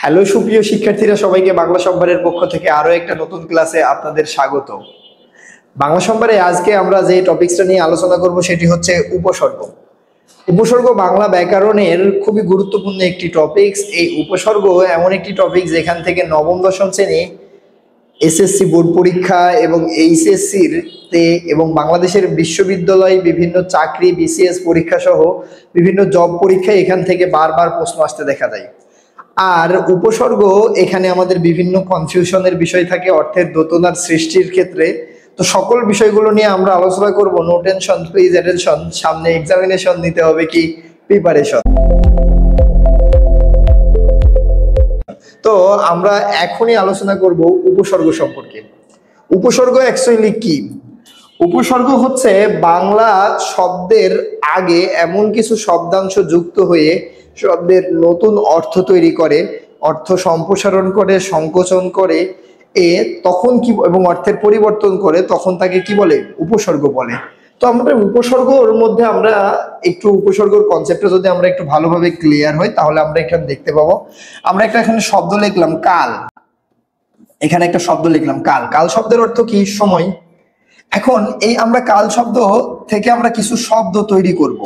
Hello সুপ্রিয় শিক্ষার্থীরা, সবাইকে বাংলা সম্ভারের পক্ষ থেকে আরো একটা নতুন ক্লাসে আপনাদের স্বাগত। বাংলা সম্ভারে আজকে আমরা যে টপিকসটা নিয়ে আলোচনা করব সেটি হচ্ছে উপসর্গ। উপসর্গ বাংলা ব্যাকরণের খুবই গুরুত্বপূর্ণ একটি টপিকস। এই উপসর্গ এমন একটি টপিক যেখান থেকে নবম দশম শ্রেণী এসএসসি বোর্ড পরীক্ষা এবং এইচএসসির তে এবং বাংলাদেশের বিশ্ববিদ্যালয় বিভিন্ন চাকরি বিসিএস পরীক্ষা সহ বিভিন্ন জব পরীক্ষায় এখান থেকে বারবার প্রশ্ন আসতে দেখা যায়। আর উপসর্গ এখানে আমাদের বিভিন্ন কনফিউশনের বিষয় থাকে অর্থের দোতনার সৃষ্টির ক্ষেত্রে। তো সকল বিষয়গুলো নিয়ে আমরা আলোচনা করব। নো টেনশন, প্লিজ অ্যাটেনশন, সামনে এক্সামিনেশন নিতে হবে কি প্রিপারেশন। তো আমরা এখনই আলোচনা করব উপসর্গ সম্পর্কে। উপসর্গ অ্যাকচুয়ালি কি? উপসর্গ হচ্ছে বাংলা শব্দের আগে এমন কিছু শব্দাংশ যুক্ত হয়ে শব্দের নতুন অর্থ তৈরি করে, অর্থ সম্প্রসারণ করে, সংকোচন করে তখন কি এবং অর্থের পরিবর্তন করে, তখন তাকে কি বলে? উপসর্গ বলে। তো আমরা উপসর্গর মধ্যে আমরা একটু উপসর্গর কনসেপ্টটা যদি আমরা একটু ভালোভাবে ক্লিয়ার হই তাহলে আমরা এখানে দেখতে পাবো। আমরা একটা এখানে শব্দ লিখলাম কাল, এখানে একটা শব্দ লিখলাম কাল। কাল শব্দের অর্থ কি? সময়। এখন এই আমরা কাল শব্দ থেকে আমরা কিছু শব্দ তৈরি করব।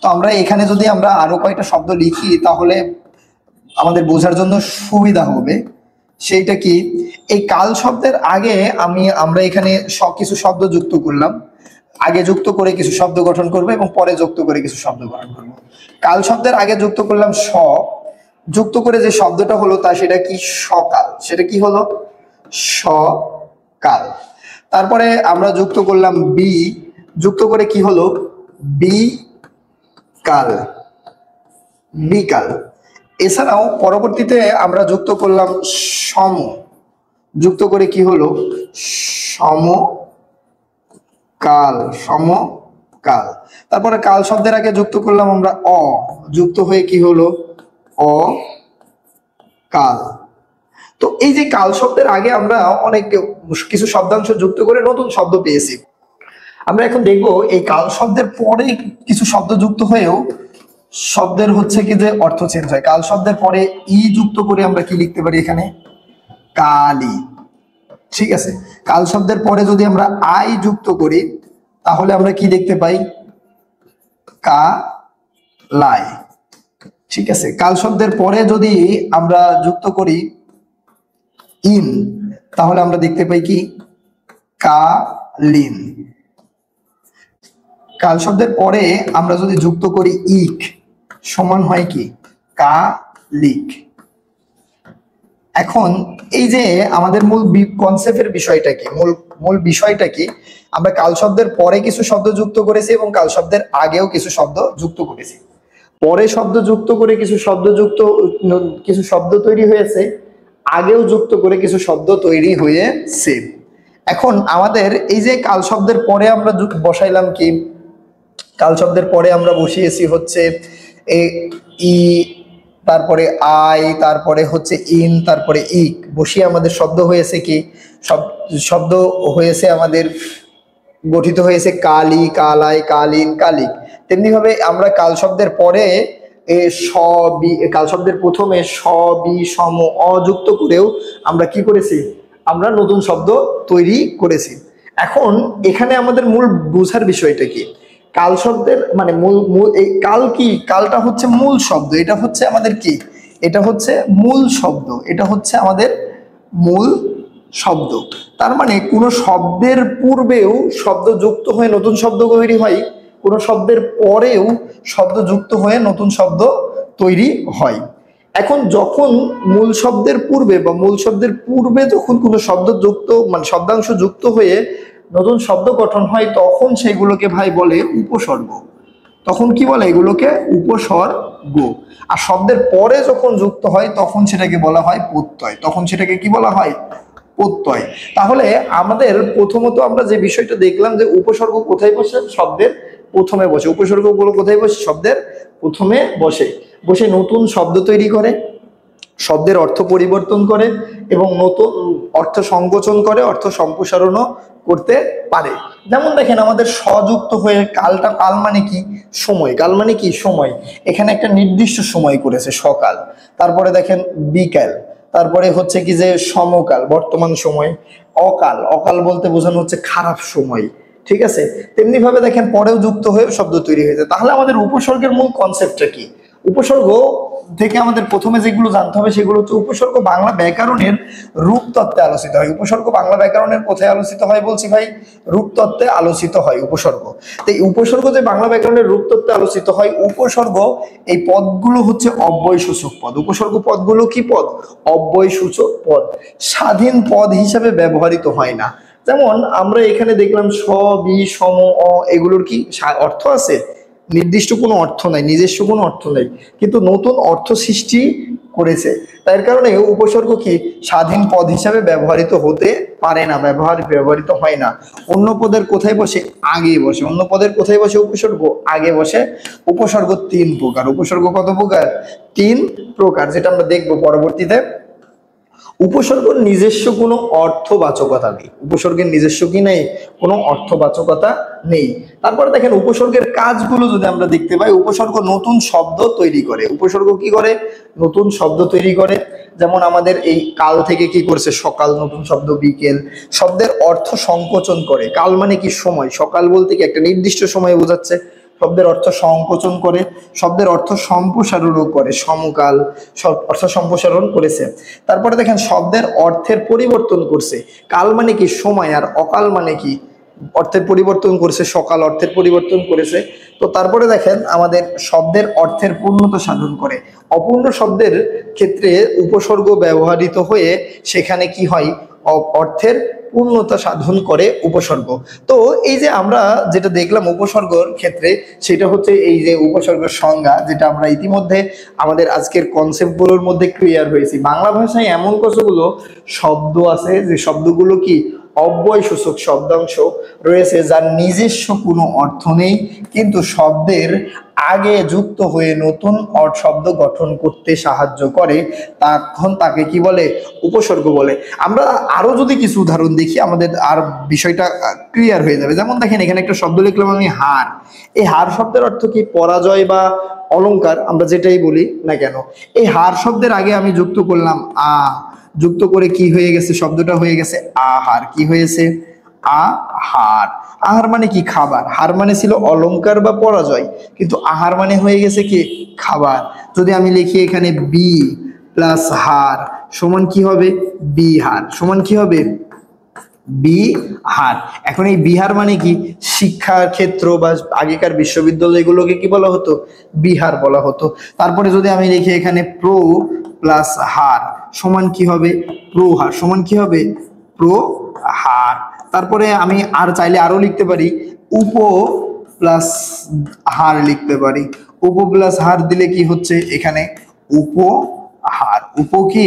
তো আমরা এখানে যদি আমরা আরো কয়েকটা শব্দ লিখি তাহলে আমাদের বোঝার জন্য সুবিধা হবে। সেইটা কি? এই কাল শব্দের আগে আমরা এখানে কিছু শব্দ যুক্ত করলাম, আগে যুক্ত করে কিছু শব্দ গঠন করব এবং পরে যুক্ত করে কিছু শব্দ গঠন করব। কাল শব্দের আগে যুক্ত করলাম যুক্ত করে যে শব্দটা হলো সেটা কি? সকাল। সেটা কি হলো? সকাল। তারপরে আমরা যুক্ত করলাম যুক্ত করে কি হলো? বিকাল। বিকাল। এছাড়াও পরবর্তীতে আমরা যুক্ত করলাম যুক্ত করে কি হলো? সমকাল। সমকাল। তারপরে কাল শব্দের আগে যুক্ত করলাম আমরা যুক্ত হয়ে কি হলো? অকাল। তো এই যে কাল শব্দের আগে আমরা অনেক কিছু শব্দাংশ যুক্ত করে নতুন শব্দ পেয়েছি। আমরা এখন দেখব এই কাল শব্দের পরে কিছু শব্দ যুক্ত হয়েও শব্দের হচ্ছে কি যে অর্থ চেঞ্জ হয়। কাল শব্দের পরে যুক্ত করে আমরা কি লিখতে পারি? এখানে কালি। ঠিক আছে। কাল শব্দের পরে যদি আমরা যুক্ত করি তাহলে আমরা কি দেখতে পাই? কালাই। ঠিক আছে। কাল শব্দের পরে যদি আমরা যুক্ত করি তাহলে আমরা দেখতে পাই কি? কালিন। কাল শব্দের পরে আমরা যদি যুক্ত করি সমান হয় কি? কালিক। এখন এই যে আমাদের মূল কনসেপ্টের বিষয়টা কি, মূল বিষয়টা কি? আমরা কাল শব্দের পরে কিছু শব্দ যুক্ত করেছি এবং কাল শব্দের আগেও কিছু শব্দ যুক্ত করেছি। পরে শব্দ যুক্ত করে কিছু শব্দ তৈরি হয়েছে, আগেও যুক্ত করে কিছু শব্দ তৈরি হয়েছে। এখন আমাদের এই যে কাল শব্দের পরে আমরা বসাইলাম কি? কাল শব্দের পরে আমরা বসিয়েছি হচ্ছে তারপরে তারপরে হচ্ছে তারপরে বসিয়ে আমাদের শব্দ হয়েছে কি? শব্দ হয়েছে আমাদের গঠিত হয়েছে কালি, কালাই, কালিন, কালিক। তেমনি ভাবে আমরা কাল শব্দের পরে কাল শব্দের প্রথমে সম যুক্ত করেও আমরা কি করেছি? আমরা নতুন শব্দ তৈরি করেছি। এখন এখানে আমাদের মূল বোঝার বিষয়টা কি? কাল শব্দের মানে এই কাল কি? কালটা হচ্ছে মূল শব্দ। এটা হচ্ছে আমাদের কি? এটা হচ্ছে মূল শব্দ। এটা হচ্ছে আমাদের মূল শব্দ। তার মানে কোন শব্দের পূর্বেও শব্দ যুক্ত হয়ে নতুন শব্দ তৈরি হয়, কোন শব্দের পরেও শব্দ যুক্ত হয়ে নতুন শব্দ তৈরি হয়। এখন যখন মূল শব্দের পূর্বে যখন কোনো শব্দ যুক্ত শব্দাংশ যুক্ত হয়ে নতুন শব্দ গঠন হয় তখন সেগুলোকে ভাই বলে উপসর্গ। তখন কি বলে? এগুলোকে উপসর্গ। আর শব্দের পরে যখন যুক্ত হয় তখন সেটাকে বলা হয় প্রত্যয়। তখন সেটাকে কি বলা হয়? প্রত্যয়। তাহলে আমাদের প্রথমত আমরা যে বিষয়টা দেখলাম যে উপসর্গ কোথায় বসে? শব্দের প্রথমে বসে। উপসর্গগুলো কোথায় বসে? শব্দের প্রথমে বসে নতুন শব্দ তৈরি করে, শব্দের অর্থ পরিবর্তন করে এবং নতুন অর্থ সংকোচন করে, অর্থ সম্প্রসারণও করতে পারে। যেমন দেখেন আমাদের স্বযুক্ত হয়ে কালটা, কাল মানে কি সময়, কাল মানে কি সময়, এখানে একটা নির্দিষ্ট সময় করেছে সকাল, তারপরে দেখেন বিকাল, তারপরে হচ্ছে কি যে সমকাল বর্তমান সময়, অকাল, অকাল বলতে বোঝানো হচ্ছে খারাপ সময়, ঠিক আছে। তেমনি ভাবে দেখেন পরেও যুক্ত হয়ে শব্দ তৈরি হয়েছে। তাহলে আমাদের উপসর্গের মূল কনসেপ্টটা কি? উপসর্গ থেকে আমাদের প্রথমে যেগুলো জানতে হবে সেগুলো হচ্ছে উপসর্গ বাংলা ব্যাকরণের রূপতত্ত্বে আলোচিত হয়। উপসর্গ বাংলা ব্যাকরণের কোথায় আলোচিত হয় বলছি ভাই? রূপতত্ত্বে আলোচিত হয় উপসর্গ। তো এই উপসর্গ যে বাংলা ব্যাকরণের রূপতত্ত্বে আলোচিত হয়, উপসর্গ এই পদগুলো হচ্ছে অব্যয়সূচক পদ। উপসর্গ পদগুলো কি পদ? অব্যয়সূচক পদ, স্বাধীন পদ হিসাবে ব্যবহৃত হয় না। যেমন আমরা এখানে দেখলাম স, বি, সম, অ, এগুলোর কি অর্থ আছে? নির্দিষ্ট কোনো অর্থ নাই, নিজস্ব কোনো অর্থ নাই, কিন্তু নতুন অর্থ সৃষ্টি করেছে। তার কারণে উপসর্গ কি স্বাধীন পদ হিসাবে ব্যবহৃত হতে পারে না, ব্যবহৃত হয় না। অন্য পদের কোথায় বসে? আগে বসে। অন্য পদের কোথায় বসে? উপসর্গ আগে বসে। উপসর্গ তিন প্রকার। উপসর্গ কত প্রকার? তিন প্রকার, যেটা আমরা দেখবো পরবর্তীতে। উপসর্গের নিজস্ব কোনো অর্থবাচকতা নেই। উপসর্গের নিজস্ব কি নেই? কোনো অর্থবাচকতা নেই। তারপরে দেখেন উপসর্গের কাজগুলো যদি আমরা দেখতে পাই, উপসর্গ নতুন শব্দ তৈরি করে। উপসর্গ কি করে? নতুন শব্দ তৈরি করে। যেমন আমাদের এই কাল থেকে কি করছে? সকাল, নতুন শব্দ বিকেল। শব্দের অর্থ সংকোচন করে। কাল মানে কি সময়, সকাল বলতে কি একটা নির্দিষ্ট সময় বোঝাচ্ছে। শব্দের অর্থ সংকোচন করে, শব্দের অর্থ সম্প্রসারণও করে। সমকাল অর্থ সম্প্রসারণ করেছে। তারপরে দেখেন শব্দের অর্থের পরিবর্তন করছে। কাল মানে কি সময়, আর অকাল মানে কি অর্থের পরিবর্তন করছে। সকাল অর্থের পরিবর্তন করেছে। তো তারপরে দেখেন আমাদের শব্দের অর্থের পূর্ণতা সাধন করে। অপূর্ণ শব্দের ক্ষেত্রে উপসর্গ ব্যবহৃত হয়ে সেখানে কি হয়? অর্থের পূর্ণতা সাধন করে উপসর্গ। তো এই যে আমরা যেটা দেখলাম উপসর্গের ক্ষেত্রে, সেটা হচ্ছে এই যে উপসর্গের সংজ্ঞা, যেটা আমরা ইতিমধ্যে আমাদের আজকের কনসেপ্টগুলোর মধ্যে ক্লিয়ার হয়েছি। বাংলা ভাষায় এমন কতগুলো শব্দ আছে যে শব্দগুলো কি অব্যয়সূচক শব্দাংশ রয়েছে, যার নিজস্ব কোনো অর্থ নেই, কিন্তু শব্দের আগে যুক্ত হয়ে নতুন শব্দ গঠন করতে সাহায্য করে। তখন তাকে কি বলে? উপসর্গ বলে। আমরা আরো যদি কিছু উদাহরণ দেখি আমাদের আর বিষয়টা ক্লিয়ার হয়ে যাবে। যেমন দেখেন এখানে একটা শব্দ লিখলাম আমি হার। এই হার শব্দের অর্থ কি? পরাজয় বা অলংকার, আমরা যেটাই বলি না কেন। এই হার শব্দের আগে আমি যুক্ত করলাম আ, যুক্ত করে কি হয়ে গেছে? শব্দটা হয়ে গেছে আহার। কি হয়েছে? আহার। আহার মানে কি? খাবার। হার মানে ছিল অলংকার বা পরাজয়, কিন্তু আহার মানে হয়ে গেছে কি? খাবার। যদি আমি লিখি এখানে বি প্লাস হার সমান কি হবে? বিহার। সমান কি হবে? বিহার। এখন এই বিহার মানে কি? শিক্ষার ক্ষেত্র বা আগেকার বিশ্ববিদ্যালয়গুলোকে কি বলা হতো? বিহার বলা হতো। তারপরে যদি আমি লিখি এখানে প্রো প্লাস হার সমান কি হবে? প্রহার। সমান কি হবে? প্রহার। তারপরে আমি আর চাইলে আরো লিখতে পারি, উপ প্লাস হার লিখতে পারি। উপ প্লাস হার দিলে কি হচ্ছে? এখানে উপহার। উপ কি?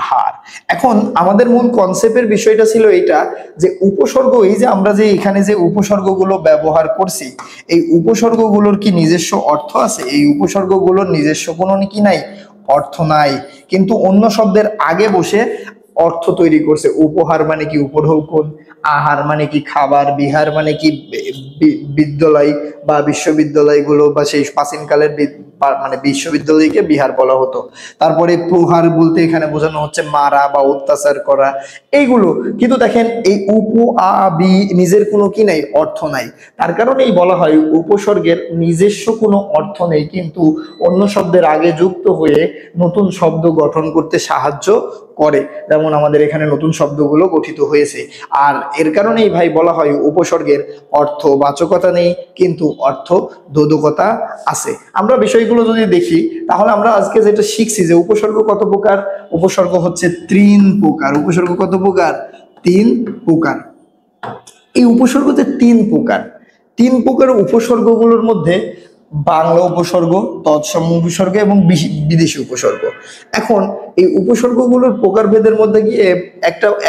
হার। এখন আমাদের মূল কনসেপ্টের বিষয়টা ছিল এইটা, যে উপসর্গ, এই যে আমরা যে এখানে যে উপসর্গগুলো ব্যবহার করছি, এই উপসর্গগুলোর কি নিজস্ব অর্থ আছে? এই উপসর্গগুলোর নিজস্ব কোনো কি নাই? অর্থ নাই, কিন্তু অন্য শব্দের আগে বসে অর্থ তৈরি করছে। উপহার মানে কি? উপঢৌকন। আহার মানে কি? খাবার। বিহার মানে কি? বিদ্যালয় বা বিশ্ববিদ্যালয়গুলো বা সেই প্রাচীনকালের মানে বিশ্ববিদ্যালয়কে বিহার বলা হতো। তারপরে প্রহার বলতে এখানে বোঝানো হচ্ছে মারা বা অত্যাচার করা, এইগুলো। কিন্তু দেখেন এই উপ আ বি নিজের কোনো কি নাই? অর্থ নাই। তার কারণেই বলা হয় উপসর্গের নিজস্ব কোনো অর্থ নেই, কিন্তু অন্য শব্দের আগে যুক্ত হয়ে নতুন শব্দ গঠন করতে সাহায্য করে। যেমন আমাদের এখানে নতুন শব্দগুলো গঠিত হয়েছে। আর এর কারণেই ভাই বলা হয় উপসর্গের অর্থবাচকতা নেই, কিন্তু অর্থ বোধকতা আছে। আমরা বিষয়গুলো যদি দেখি তাহলে আমরা আজকে যেটা শিখছি যে উপসর্গ কত প্রকার? উপসর্গ হচ্ছে তিন প্রকার। উপসর্গ কত প্রকার? তিন প্রকার। এই উপসর্গ যে তিন প্রকার, তিন প্রকার উপসর্গগুলোর মধ্যে বাংলা উপসর্গ, তৎসম উপসর্গ এবং বিদেশি উপসর্গ। এখন এই উপসর্গগুলোর প্রকারভেদের মধ্যে গিয়ে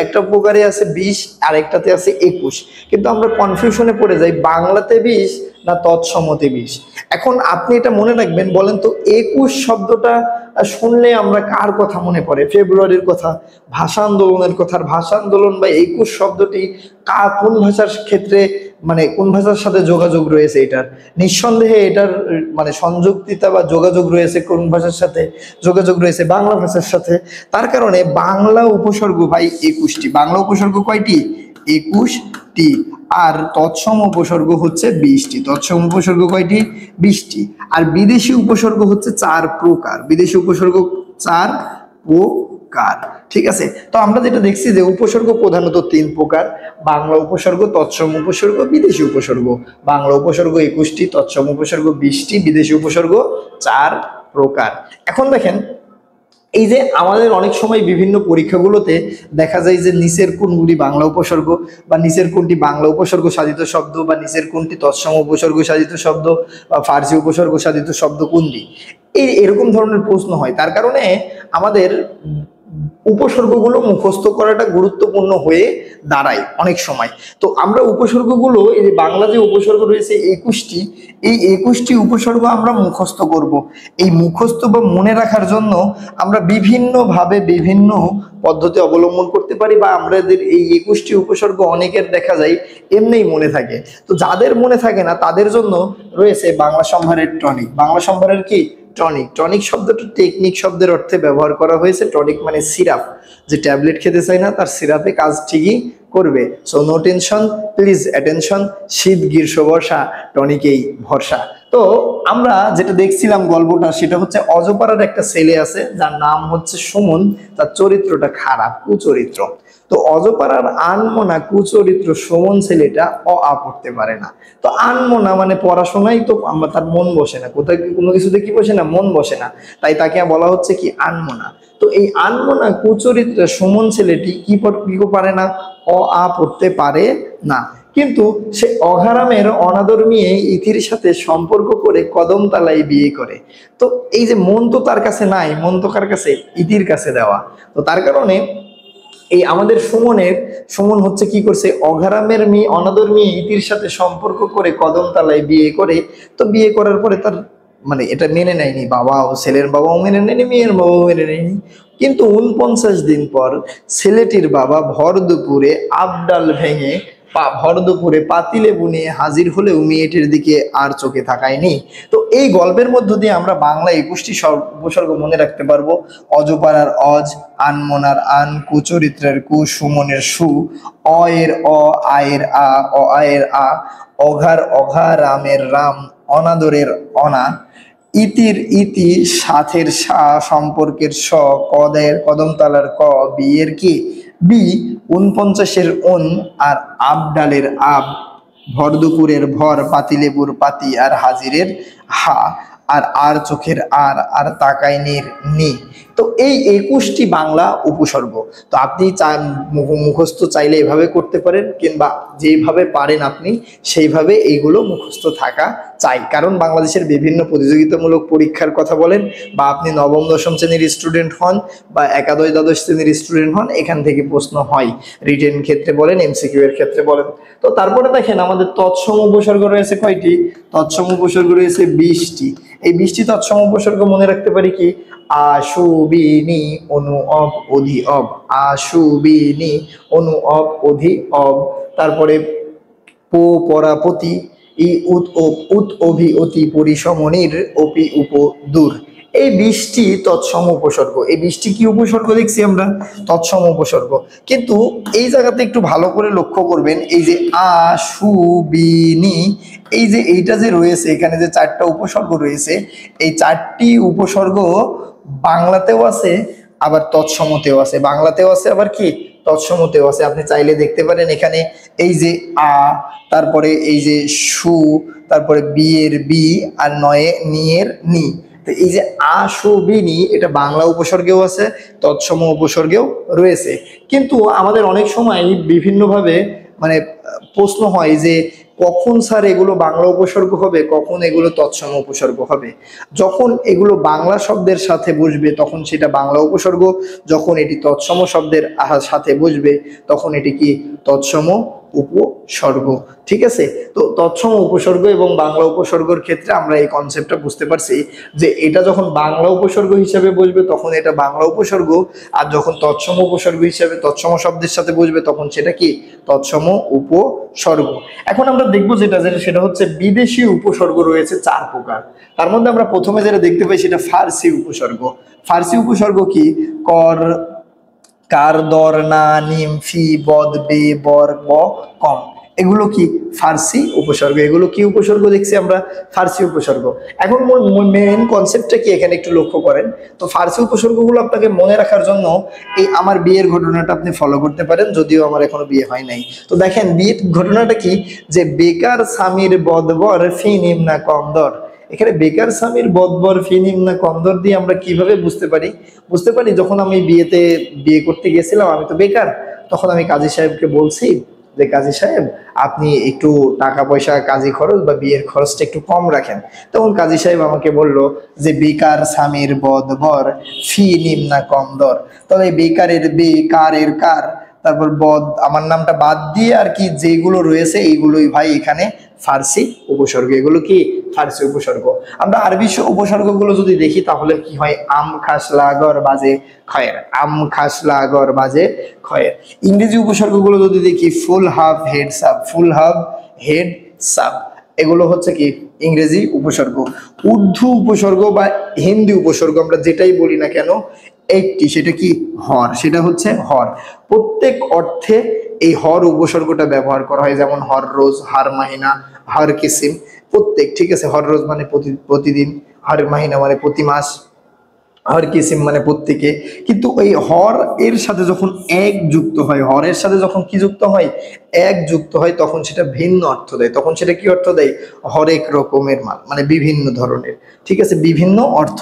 একটা প্রকারে আছে 20, আর একটাতে আছে 21, কিন্তু আমরা কনফিউশনে পড়ে যাই। বাংলাতে 20, না তৎসমতে 20? এখন আপনি এটা মনে রাখবেন, বলেন তো 21 শব্দটা শুনলে আমরা কার কথা মনে পড়ে? ফেব্রুয়ারির কথা, ভাষা আন্দোলনের কথা। আর ভাষা আন্দোলন বা 21 শব্দটি কোন ভাষার ক্ষেত্রে, মানে কোন ভাষার সাথে যোগাযোগ রয়েছে এটার? নিঃসন্দেহে এটার মানে সংযুক্তিতা বা যোগাযোগ রয়েছে কোন ভাষার সাথে? যোগাযোগ রয়েছে বাংলা ভাষার সাথে। তার কারণে বাংলা উপসর্গ ভাই 21টি। বাংলা উপসর্গ কয়টি? 21টি। আর তৎসম উপসর্গ হচ্ছে 20টি। তৎসম উপসর্গ কয়টি? 20টি। আর বিদেশি উপসর্গ হচ্ছে 4 প্রকার। বিদেশি উপসর্গ 4 প্রকার। ঠিক আছে, তো আমরা যেটা দেখছি যে উপসর্গ প্রধানত 3 প্রকার: বাংলা উপসর্গ, তৎসম উপসর্গ, বিদেশি উপসর্গ। বাংলা উপসর্গ 21টি, তৎসম উপসর্গ 20টি, বিদেশি উপসর্গ 4 প্রকার। এখন দেখেন, এই যে আমাদের অনেক সময় বিভিন্ন পরীক্ষাগুলোতে দেখা যায় যে নিচের কোনগুলি বাংলা উপসর্গ, বা নিচের কোনটি বাংলা উপসর্গ সাধিত শব্দ, বা নিচের কোনটি তৎসম উপসর্গ সাধিত শব্দ, বা ফার্সি উপসর্গ সাধিত শব্দ কোনটি, এরকম ধরনের প্রশ্ন হয়। তার কারণে আমাদের উপসর্গগুলো মুখস্থ করাটা গুরুত্বপূর্ণ হয়ে দাঁড়ায় অনেক সময়। তো আমরা উপসর্গগুলো, এই যে বাংলা যে উপসর্গ রয়েছে 21টি, এই 21টি উপসর্গ আমরা মুখস্থ করব। এই মুখস্থ বা মনে রাখার জন্য আমরা বিভিন্নভাবে বিভিন্ন পদ্ধতি অবলম্বন করতে পারি, বা আমাদের এই 21টি উপসর্গ অনেকের দেখা যায় এমনিই মনে থাকে। তো যাদের মনে থাকে না তাদের জন্য রয়েছে বাংলা সম্ভারের টনিক। বাংলা সম্ভারের কি? টনিক। টনিক শব্দটা টেকনিক শব্দের অর্থে ব্যবহার করা হয়েছে। টনিক মানে সিরাপ। যে ট্যাবলেট খেতে চায় না তার সিরাপে কাজ ঠিকই করবে। So no tension, please attention, শীত গ্রীষ্ম বর্ষা টনিকেই ভরসা। তো আমরা যেটা দেখছিলাম গল্পটা, সেটা হচ্ছে অজপাড়ার একটা ছেলে আছে যার নাম হচ্ছে সুমন। তার চরিত্রটা খারাপ, কুচরিত্র। তো অজপাড়ার আনমনা কুচরিত্র সুমন ছেলেটা অ পড়তে পারে না। তো আনমনা মানে পড়াশোনাই তো আমরা, তার মন বসে না, কোথায় কোনো কিছুতে কি বসে না, মন বসে না, তাই তাকে বলা হচ্ছে কি আনমনা। তো এই আনমনা কুচরিত্র সুমন ছেলেটি কি পারে না? অ পড়তে পারে না। কিন্তু সে অঘারামের অনাদর মেয়ে ইতির সাথে সম্পর্ক করে কদমতলায় বিয়ে করে। তো এই যে মন তো তার কাছে নাই, মন তো কার কাছে? ইতির কাছে দেওয়া। তো তার কারণে এই আমাদের সুমন হচ্ছে কি করছে? অঘারামের মেয়ে, অনাদর মেয়ে ইতির সাথে সম্পর্ক করে কদমতলায় বিয়ে করে। তো বিয়ে করার পরে তার মানে এটা মেনে নেয়নি বাবা, ছেলের বাবাও মেনে নেয়নি, মেয়ের বাবাও মেনে নেয়নি। কিন্তু 49 দিন পর ছেলেটির বাবা ভর দুপুরে আবডাল ভেঙে ভর দুপুরে পাতিলেবু নিয়ে হাজির হলেও মেয়েটির দিকে আর চোখে তাকায়নি। তো এই গল্পের মধ্য দিয়ে আমরা বাংলা 21টি উপসর্গ মনে রাখতে পারবো: অজপাড়ার অজ, আনমনার আন, কুচরিত্রের কু, সুমনের সু, অ এর অ, আয়ের আ, অ আয়ের আ, অঘার অঘারামের রাম, অনাদরের অনা, ইতির ইতি, সাথের সা, সম্পর্কের স, কদমতলার ক, বিয়ের কি বি, 49-এর উন, আর আবডালের আব, ভর দুপুরের ভর, পাতিলেবুর পাতি, আর হাজিরের হা, আর চোখের আর তাকাইনির নি। তো এই 21টি বাংলা উপসর্গ। তো আপনি মুখস্থ চাইলে এভাবে করতে পারেন, কিংবা যেইভাবে পারেন আপনি সেইভাবে এইগুলো মুখস্থ থাকা চাই। কারণ বাংলাদেশের বিভিন্ন প্রতিযোগিতামূলক পরীক্ষার কথা বলেন, বা আপনি নবম দশম শ্রেণীর স্টুডেন্ট হন, বা একাদশ দ্বাদশ শ্রেণীর স্টুডেন্ট হন, এখান থেকে প্রশ্ন হয়। রিটেন ক্ষেত্রে বলেন, এমসিকিউ এর ক্ষেত্রে বলেন। তো তারপরে দেখেন আমাদের তৎসম উপসর্গ রয়েছে কয়টি? তৎসম উপসর্গ রয়েছে 20টি। এই 20টি তৎসম উপসর্গ মনে রাখতে পারি কি? আশুবিনি, অনু অব, অধি অব। আশুবিনি, অনু অব, অধি অব। তারপরে পো পরাপতি, ই উত অভি অতি, পরিসমনির, অপি উপ দূর। এই 20টি তৎসম উপসর্গ। এই 20টি কি উপসর্গ দেখছি আমরা? তৎসম উপসর্গ। কিন্তু এই জায়গাতে একটু ভালো করে লক্ষ্য করবেন, এই যে আশুবিনি, এই যে এইটা যে রয়েছে এখানে, যে 4টা উপসর্গ রয়েছে, এই 4টি উপসর্গ বাংলাতেও আছে, আবার তৎসমতেও আছে। বাংলাতেও আছে, আবার কি তৎসমতেও আছে। আপনি চাইলে দেখতে পারেন এখানে এই যে আ, তারপরে এই যে সু, তারপরে বিয়ের বি, আর নয়ে নিয়ের নি। তো এই যে আশুবিনি, এটা বাংলা উপসর্গেও আছে, তৎসম উপসর্গেও রয়েছে। কিন্তু আমাদের অনেক সময় বিভিন্নভাবে মানে প্রশ্ন হয় যে কখন স্যার এগুলো বাংলা উপসর্গ হবে, কখন এগুলো তৎসম উপসর্গ হবে। যখন এগুলো বাংলা শব্দের সাথে বসবে তখন সেটা বাংলা উপসর্গ, যখন এটি তৎসম শব্দের সাথে বসবে তখন এটি কি তৎসম উপসর্গ। ঠিক আছে, তো তৎসম উপসর্গ এবং বাংলা উপসর্গের ক্ষেত্রে আমরা এই কনসেপ্টটা বুঝতে পারছি যে এটা যখন বাংলা উপসর্গ হিসেবে বসবে তখন এটা বাংলা উপসর্গ, আর যখন তৎসম উপসর্গ হিসেবে তৎসম শব্দের সাথে বসবে তখন সেটা কি তৎসম উপসর্গ। এখন আমরা দেখবো যেটা সেটা হচ্ছে বিদেশি উপসর্গ রয়েছে 4 প্রকার। তার মধ্যে আমরা প্রথমে যেটা দেখতে পাই সেটা ফার্সি উপসর্গ। ফার্সি উপসর্গ কি? কর, কার, দর, না, নিম, ফি, বদ, বে, বর, ব, কম, এগুলো কি ফার্সি উপসর্গ। এগুলো কি উপসর্গ দেখছি আমরা? ফার্সি উপসর্গ। এখন মেন কনসেপ্টটা কি এখানে একটু লক্ষ্য করেন। তো ফার্সি উপসর্গগুলো আপনাকে মনে রাখার জন্য এই আমার বিয়ের ঘটনাটা আপনি ফলো করতে পারেন, যদিও আমার এখনো বিয়ে হয় নাই। তো দেখেন বিয়ের ঘটনাটা কি, যে বেকার স্বামীর বদবর ফি নিম্না কম দর। এখানে বেকার স্বামীর বদবর ফি নিম্না কম দর দিয়ে আমরা কিভাবে বুঝতে পারি যখন আমি বিয়ে করতে গেছিলাম, আমি তো বেকার, তখন আমি কাজী সাহেবকে বলছি যে কাজী সাহেব আপনি একটু টাকা পয়সা কাজী খরচ বা বিয়ের খরচটা একটু কম রাখেন। তখন কাজী সাহেব আমাকে বলল যে বেকার স্বামীর বদবর ফি নিম্না কম দর। তাহলে বেকারের বে, কারের কার, তারপর বদ আমার নামটা বাদ দিয়ে আর কি যেগুলো রয়েছে এইগুলোই ভাই এখানে ফার্সি উপসর্গ। এগুলো কি ফার্সি উপসর্গ। আমরা আরবি উপসর্গগুলো যদি দেখি তাহলে কি হয়? আম খাস লাগর বাজে খয়ের, আম খাস লাগর বাজে খয়ের। ইংরেজি উপসর্গগুলো যদি দেখি ফুল হাফ হেড সাব, ফুল হাফ হেড সাব, এগুলো হচ্ছে কি ইংরেজি উপসর্গ। উর্দু উপসর্গ বা হিন্দি উপসর্গ আমরা যেটাই বলি না কেন একটি, সেটা কি হর, সেটা হচ্ছে হর। প্রত্যেক অর্থে এই হর উপসর্গটা ব্যবহার করা হয়, যেমন হর রোজ, হার মাহিনা, হর কিসিম, প্রত্যেক। ঠিক আছে, হর রোজ মানে প্রতিদিন, হর মাহিনা মানে প্রতি মাস, হর কিসিম মানে প্রত্যেকে। কিন্তু এই হর এর সাথে যখন এক যুক্ত হয়, হরের সাথে যখন কি যুক্ত হয়? এক যুক্ত হয়, তখন সেটা ভিন্ন অর্থ দেয়। তখন সেটা কি অর্থ দেয়? হরেক রকমের মাল, মানে বিভিন্ন ধরনের। ঠিক আছে, বিভিন্ন অর্থ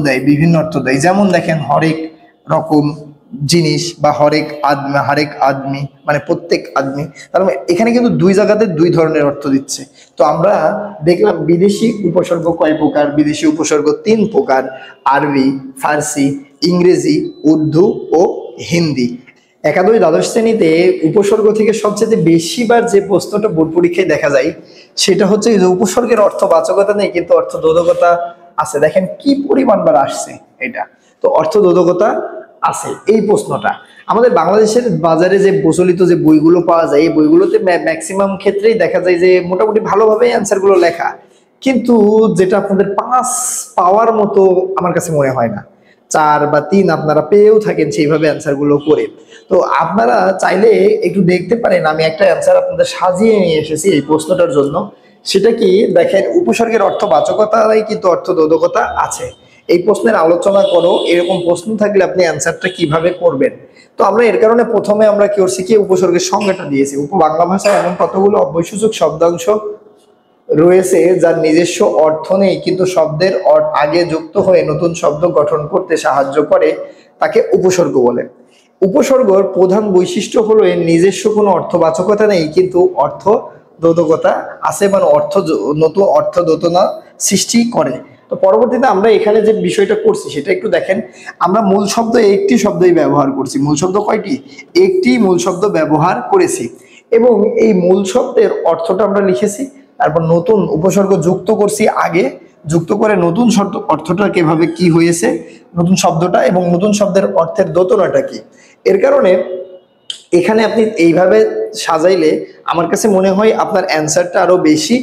দেয়, বিভিন্ন অর্থ দেয়। যেমন দেখেন হরেক রকম জিনিস বা হরেক আদমি মানে প্রত্যেক আদমি। তার মানে এখানে কিন্তু দুই জায়গাতে দুই ধরনের অর্থ দিচ্ছে। তো আমরা দেখলাম বিদেশি উপসর্গ কয় প্রকার? বিদেশি উপসর্গ 3 প্রকার: আরবি, ফার্সি, ইংরেজি, উর্দু ও হিন্দি। একাদশ দ্বাদশ শ্রেণীতে উপসর্গ থেকে সবচেয়ে বেশিবার যে প্রশ্নটা বোর্ড পরীক্ষায় দেখা যায় সেটা হচ্ছে যে উপসর্গের অর্থবাচকতা নেই কিন্তু অর্থবোধকতা আছে। দেখেন কি পরিমাণবার আসছে এটা। তো অর্থবোধকতা আছে এই প্রশ্নটা। আমাদের বাংলাদেশের বাজারে যে প্রচলিত যে বইগুলো পাওয়া যায় এই বইগুলোতে ম্যাক্সিমাম ক্ষেত্রেই দেখা যায় যে মোটামুটি ভালোভাবে অ্যান্সারগুলো লেখা, কিন্তু যেটা আপনাদের পাস পাওয়ার মতো আমার কাছে মনে হয় না। 4 বা 3 আপনারা পেয়েও থাকেন সেইভাবে অ্যান্সারগুলো করে। তো আপনারা চাইলে একটু দেখতে পারেন, আমি একটা অ্যান্সার আপনাদের সাজিয়ে নিয়ে এসেছি এই প্রশ্নটার জন্য। সেটা কি দেখেন, উপসর্গের অর্থবাচকতায় কিন্তু অর্থবোধকতা আছে। এই প্রশ্নের আলোচনা করো, এরকম প্রশ্ন থাকলে আপনি অ্যান্সারটা কিভাবে করবেন। তো আমরা এর কারণে প্রথমে আমরা কি করছি, কি উপসর্গের সংজ্ঞাটা দিয়েছি। বাংলা ভাষায় এমন কতগুলো অব্যয়সূচক শব্দাংশ রয়েছে যার নিজস্ব অর্থ নেই কিন্তু শব্দের আগে যুক্ত হয়ে নতুন শব্দ গঠন করতে সাহায্য করে, তাকে উপসর্গ বলে। উপসর্গর প্রধান বৈশিষ্ট্য হলো এর নিজস্ব কোনো অর্থবাচকতা নেই কিন্তু অর্থবোধকতা আছে, মানে নতুন অর্থদ্যোতনা সৃষ্টি করে। তো পরবর্তীতে আমরা এখানে যে বিষয়টা করছি সেটা একটু দেখেন। আমরা মূল শব্দ একটি শব্দই ব্যবহার করছি। মূল শব্দ কয়টি? একটি মূল শব্দ ব্যবহার করেছি এবং এই মূল শব্দের অর্থটা আমরা লিখেছি। তারপর নতুন উপসর্গ যুক্ত করছি আগে, যুক্ত করে নতুন শব্দ অর্থটা কিভাবে কি হয়েছে নতুন শব্দটা এবং নতুন শব্দের অর্থের দোতনাটা কি। এর কারণে এখানে আপনি এইভাবে সাজাইলে আমার কাছে মনে হয় আপনার অ্যান্সারটা আরো বেশি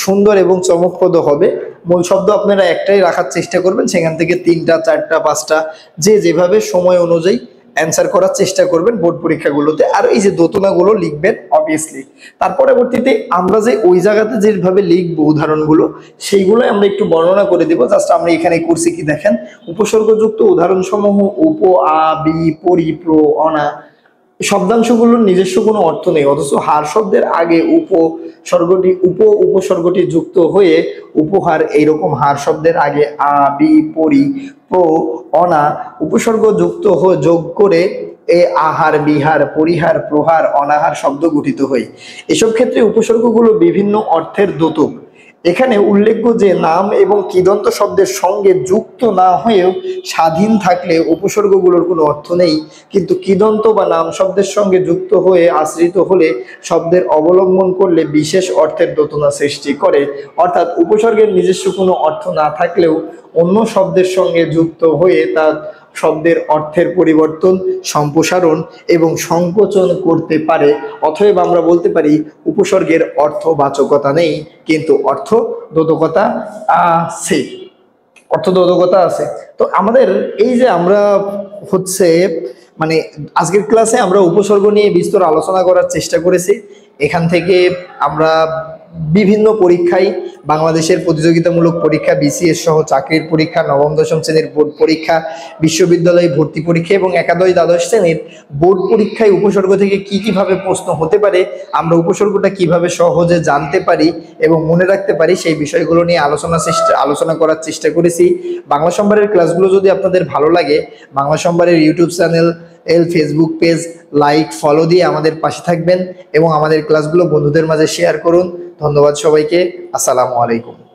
সুন্দর এবং চমকপ্রদ হবে। মূল শব্দ আপনারা একটাই রাখার চেষ্টা করবেন, সেখান থেকে 3টা 4টা 5টা যে যেভাবে সময় অনুযায়ী অ্যান্সার করার চেষ্টা করবেন বোর্ড পরীক্ষাগুলোতে। আর এই যে দোতনাগুলো লিখবেন অবভিয়াসলি। তার পরবর্তীতে আমরা যে ওই জায়গাতে যেভাবে লিখবো উদাহরণগুলো সেইগুলো আমরা একটু বর্ণনা করে দেবো। জাস্ট আমরা এখানে করছি কি দেখেন, উপসর্গযুক্ত উদাহরণ সমূহ উপ, আ, বি, পরি, প্র, অনা শব্দাংশগুলোর নিজস্ব কোনো অর্থ নেই, অথচ হার শব্দের আগে উপসর্গটি যুক্ত হয়ে উপহার, এইরকম হার শব্দের আগে আ, বি, পরি, প্র, অনা উপসর্গ যোগ করে এ আহার, বিহার, পরিহার, প্রহার, অনাহার শব্দ গঠিত হয়। এসব ক্ষেত্রে উপসর্গগুলো বিভিন্ন অর্থের দ্যোতক এখানে উল্লেখ্য যে নাম এবং কৃদন্ত শব্দের সঙ্গে যুক্ত না হয়েও স্বাধীন থাকলে উপসর্গগুলোর কোনো অর্থ নেই, কিন্তু কৃদন্ত বা নাম শব্দের সঙ্গে যুক্ত হয়ে আশ্রিত হলে শব্দের অবলম্বন করলে বিশেষ অর্থের দোতনা সৃষ্টি করে। অর্থাৎ উপসর্গের নিজস্ব কোনো অর্থ না থাকলেও অন্য শব্দের সঙ্গে যুক্ত হয়ে তার শব্দের অর্থের পরিবর্তন, সম্প্রসারণ এবং সংকোচন করতে পারে। অতএব আমরা বলতে পারি উপসর্গের অর্থবাচকতা নেই, কিন্তু অর্থবোধকতা আছে। অর্থবোধকতা আছে। তো আমাদের এই যে আমরা হচ্ছে মানে আজকের ক্লাসে আমরা উপসর্গ নিয়ে বিস্তর আলোচনা করার চেষ্টা করেছি। এখান থেকে আমরা বিভিন্ন পরীক্ষায়, বাংলাদেশের প্রতিযোগিতামূলক পরীক্ষা, বিসিএস সহ চাকরির পরীক্ষা, নবম দশম শ্রেণীর বোর্ড পরীক্ষা, বিশ্ববিদ্যালয়ে ভর্তি পরীক্ষা এবং একাদশ দ্বাদশ শ্রেণীর বোর্ড পরীক্ষায় উপসর্গ থেকে কিভাবে প্রশ্ন হতে পারে, আমরা উপসর্গটা কিভাবে সহজে জানতে পারি এবং মনে রাখতে পারি, সেই বিষয়গুলো নিয়ে আলোচনা করার চেষ্টা করেছি। বাংলা সম্ভারের ক্লাসগুলো যদি আপনাদের ভালো লাগে, বাংলা সম্ভারের YouTube channel, Facebook page like follow দিয়ে আমাদের পাশে থাকবেন এবং আমাদের ক্লাসগুলো বন্ধুদের মাঝে শেয়ার করুন। ধন্যবাদ সবাইকে। আসসালামু আলাইকুম।